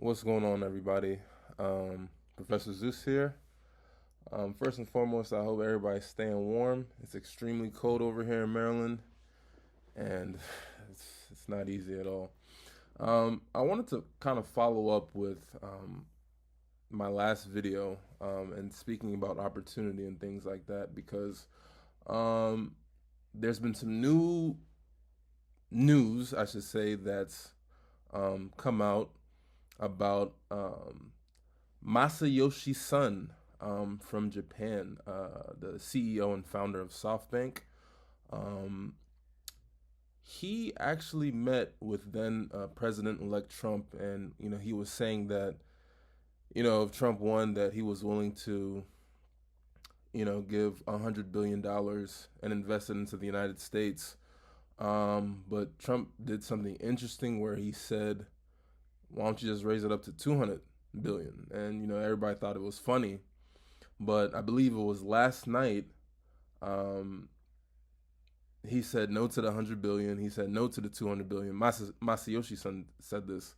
What's going on, everybody? Professor Zeus here. First and foremost, I hope everybody's staying warm. It's extremely cold over here in Maryland, and it's not easy at all. I wanted to kind of follow up with my last video and speaking about opportunity and things like that because um, there's been some new news, I should say, that's come out about Masayoshi Son from Japan, the CEO and founder of SoftBank. Um, he actually met with then President-elect Trump, and he was saying that if Trump won, that he was willing to give $100 billion and invest it into the United States. But Trump did something interesting where he said, why don't you just raise it up to 200 billion? And everybody thought it was funny, but I believe it was last night. He said no to the 100 billion. He said no to the 200 billion. Masayoshi Son said this,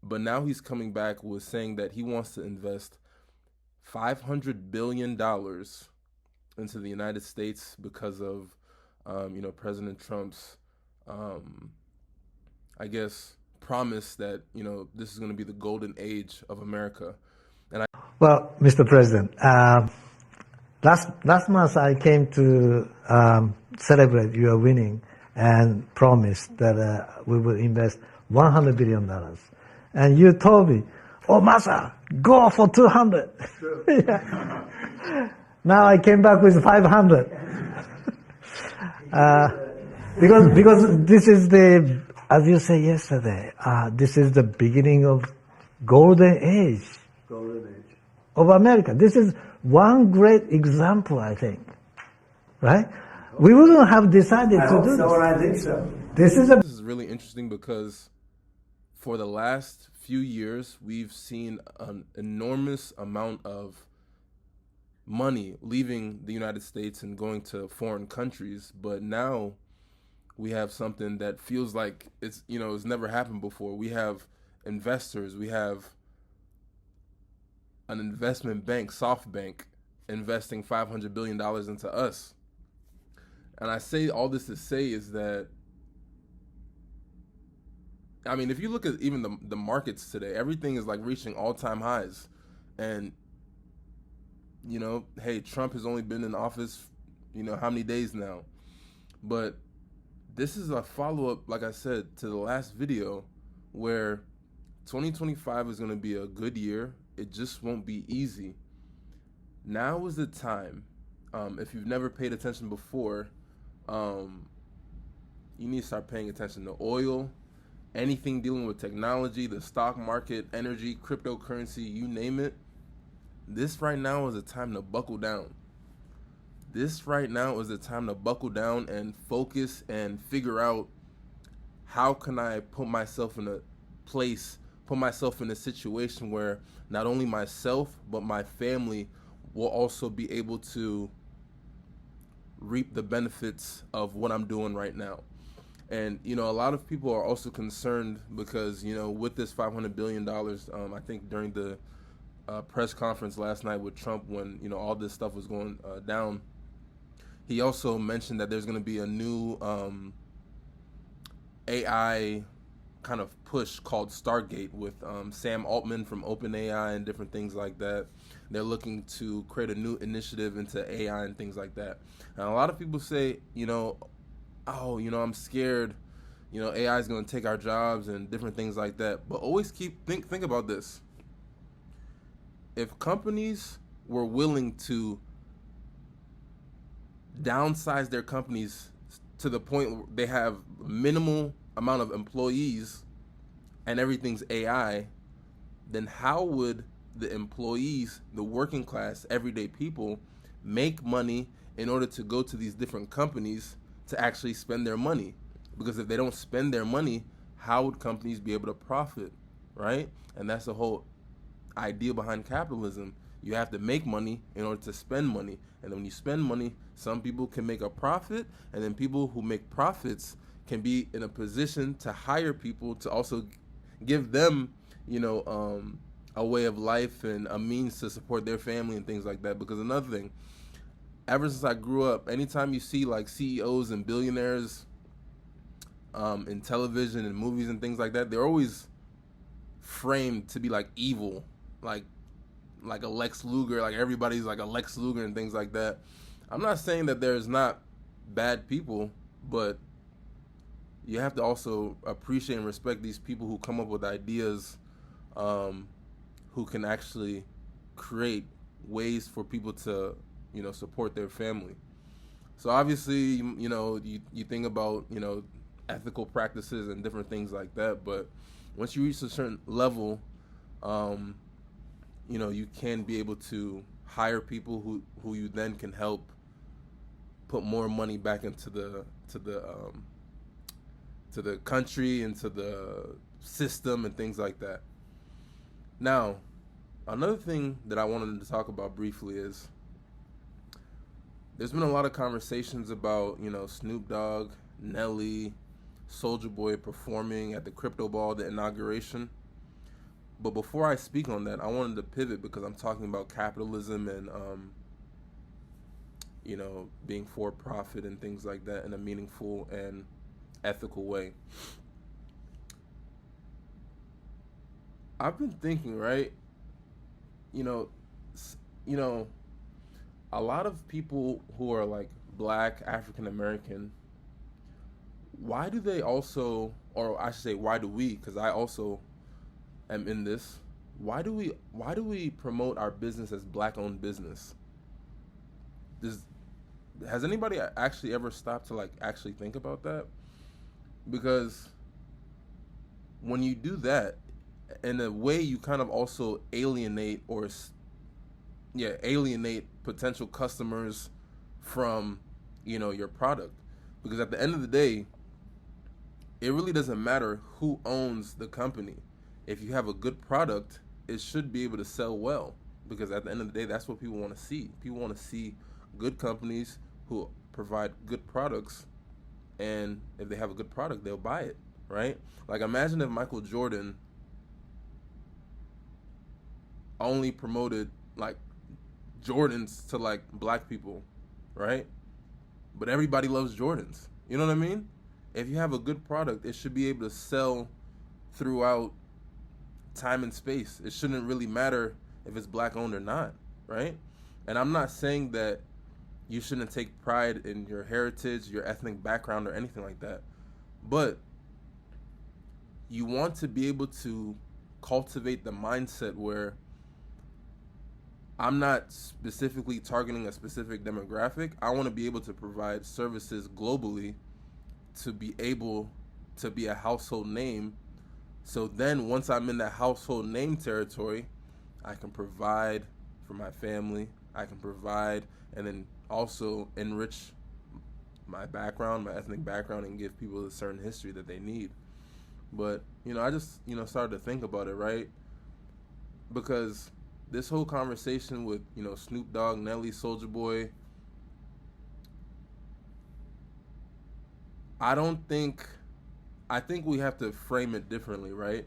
but now he's coming back with saying that he wants to invest $500 billion into the United States because of President Trump's I guess promise that this is going to be the golden age of America. Well, Mr. President, last month I came to celebrate your winning and promised that we will invest $100 billion. And you told me, oh, Masa, go for 200. Yeah. Now I came back with 500. Because this is the, as you said yesterday, this is the beginning of golden age of America. This is one great example, I think, right? We wouldn't have decided to do this. I think so. This is really interesting because for the last few years, we've seen an enormous amount of money leaving the United States and going to foreign countries, but now we have something that feels like it's never happened before. We have investors, we have an investment bank, SoftBank, investing $500 billion into us. And I say all this to say is that, I mean, if you look at even the markets today, everything is like reaching all-time highs. And hey, Trump has only been in office, how many days now? But this is a follow-up, like I said, to the last video where 2025 is going to be a good year. It just won't be easy. Now is the time. If you've never paid attention before, you need to start paying attention to oil, anything dealing with technology, the stock market, energy, cryptocurrency, you name it. This right now is a time to buckle down. This right now is the time to buckle down and focus and figure out how can I put myself in a place, put myself in a situation where not only myself, but my family will also be able to reap the benefits of what I'm doing right now. And, a lot of people are also concerned because, with this $500 billion, I think during the press conference last night with Trump when, all this stuff was going down, he also mentioned that there's going to be a new AI kind of push called Stargate with Sam Altman from OpenAI and different things like that. They're looking to create a new initiative into AI and things like that. And a lot of people say, I'm scared, AI is going to take our jobs and different things like that. But always think about this. If companies were willing to downsize their companies to the point where they have minimal amount of employees and everything's AI, then how would the employees, the working class, everyday people, make money in order to go to these different companies to actually spend their money? Because if they don't spend their money, how would companies be able to profit, right? And that's the whole idea behind capitalism. You have to make money in order to spend money. And when you spend money, some people can make a profit, and then people who make profits can be in a position to hire people to also give them a way of life and a means to support their family and things like that. Because another thing, ever since I grew up, anytime you see like CEOs and billionaires in television and movies and things like that, they're always framed to be like evil, like a Lex Luger, like everybody's like a Lex Luger and things like that. I'm not saying that there's not bad people, but you have to also appreciate and respect these people who come up with ideas, who can actually create ways for people to, support their family. So obviously, you think about, ethical practices and different things like that, but once you reach a certain level, you can be able to hire people who you then can help put more money back into the country, into the system and things like that. Now, another thing that I wanted to talk about briefly is there's been a lot of conversations about, Snoop Dogg, Nelly, Soulja Boy performing at the Crypto Ball, the inauguration. But before I speak on that, I wanted to pivot because I'm talking about capitalism and, being for profit and things like that in a meaningful and ethical way. I've been thinking, right? A lot of people who are like Black, African American, why do they also, or I should say, why do we? Because I also am in this. Why do we promote our business as Black-owned business? Has anybody actually ever stopped to like actually think about that? Because when you do that, in a way, you kind of also alienate potential customers from, your product. Because at the end of the day, it really doesn't matter who owns the company. If you have a good product, it should be able to sell well. Because at the end of the day, that's what people want to see. People want to see good companies who provide good products. And if they have a good product, they'll buy it, right? Like, imagine if Michael Jordan only promoted like Jordans to like Black people, right? But everybody loves Jordans. You know what I mean? If you have a good product, it should be able to sell throughout time and space. It shouldn't really matter if it's Black owned or not, right? And I'm not saying that you shouldn't take pride in your heritage, your ethnic background, or anything like that. But you want to be able to cultivate the mindset where I'm not specifically targeting a specific demographic. I want to be able to provide services globally to be able to be a household name. So then once I'm in that household name territory, I can provide for my family. I can provide and then also enrich my background, my ethnic background, and give people a certain history that they need. But, I just, started to think about it, right? Because this whole conversation with, Snoop Dogg, Nelly, Soulja Boy, I think we have to frame it differently, right?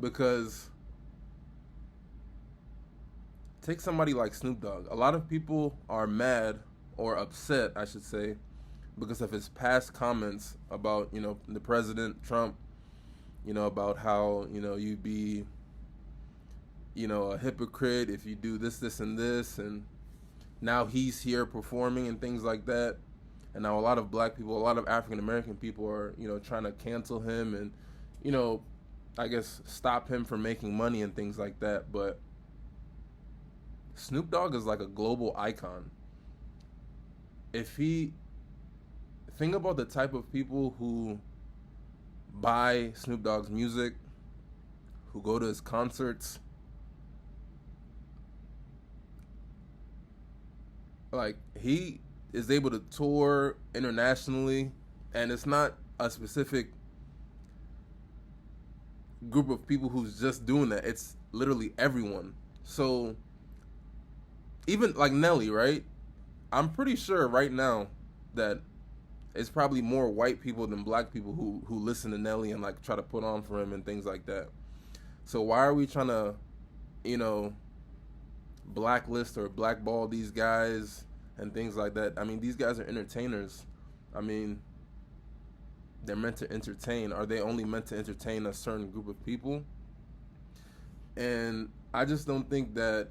Because take somebody like Snoop Dogg. A lot of people are mad or upset, I should say, because of his past comments about, the president, Trump, about how, you'd be, a hypocrite if you do this, and this, and now he's here performing and things like that. And now a lot of Black people, a lot of African American people are, trying to cancel him and, I guess stop him from making money and things like that. But Snoop Dogg is like a global icon. Think about the type of people who buy Snoop Dogg's music, who go to his concerts. Like, he is able to tour internationally, and it's not a specific group of people who's just doing that. It's literally everyone. So even like Nelly, right? I'm pretty sure right now that it's probably more white people than Black people who listen to Nelly and like try to put on for him and things like that. So why are we trying to, blacklist or blackball these guys and things like that? I mean, these guys are entertainers. I mean, they're meant to entertain. Are they only meant to entertain a certain group of people? And I just don't think that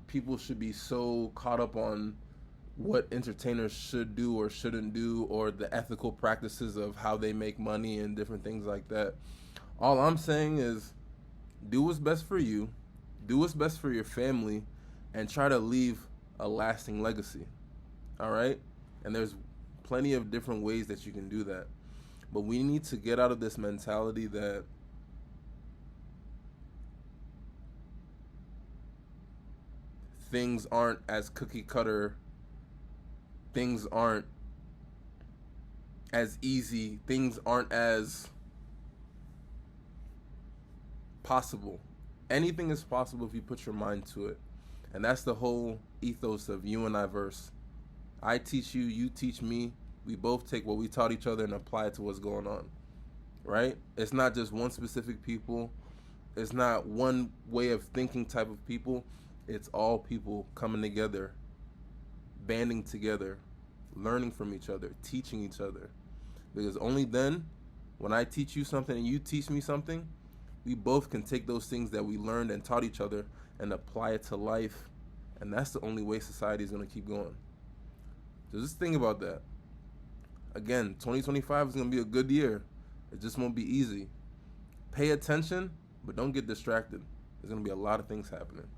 people should be so caught up on what entertainers should do or shouldn't do, or the ethical practices of how they make money and different things like that. All I'm saying is do what's best for you, do what's best for your family, and try to leave a lasting legacy. All right? And there's plenty of different ways that you can do that. But we need to get out of this mentality that things aren't as cookie cutter, things aren't as easy, things aren't as possible. Anything is possible if you put your mind to it. And that's the whole ethos of you and I verse. I teach you, you teach me. We both take what we taught each other and apply it to what's going on. Right? It's not just one specific people. It's not one way of thinking type of people. It's all people coming together, banding together, learning from each other, teaching each other. Because only then, when I teach you something and you teach me something, we both can take those things that we learned and taught each other and apply it to life. And that's the only way society is going to keep going. So just think about that. Again, 2025 is going to be a good year. It just won't be easy. Pay attention, but don't get distracted. There's going to be a lot of things happening.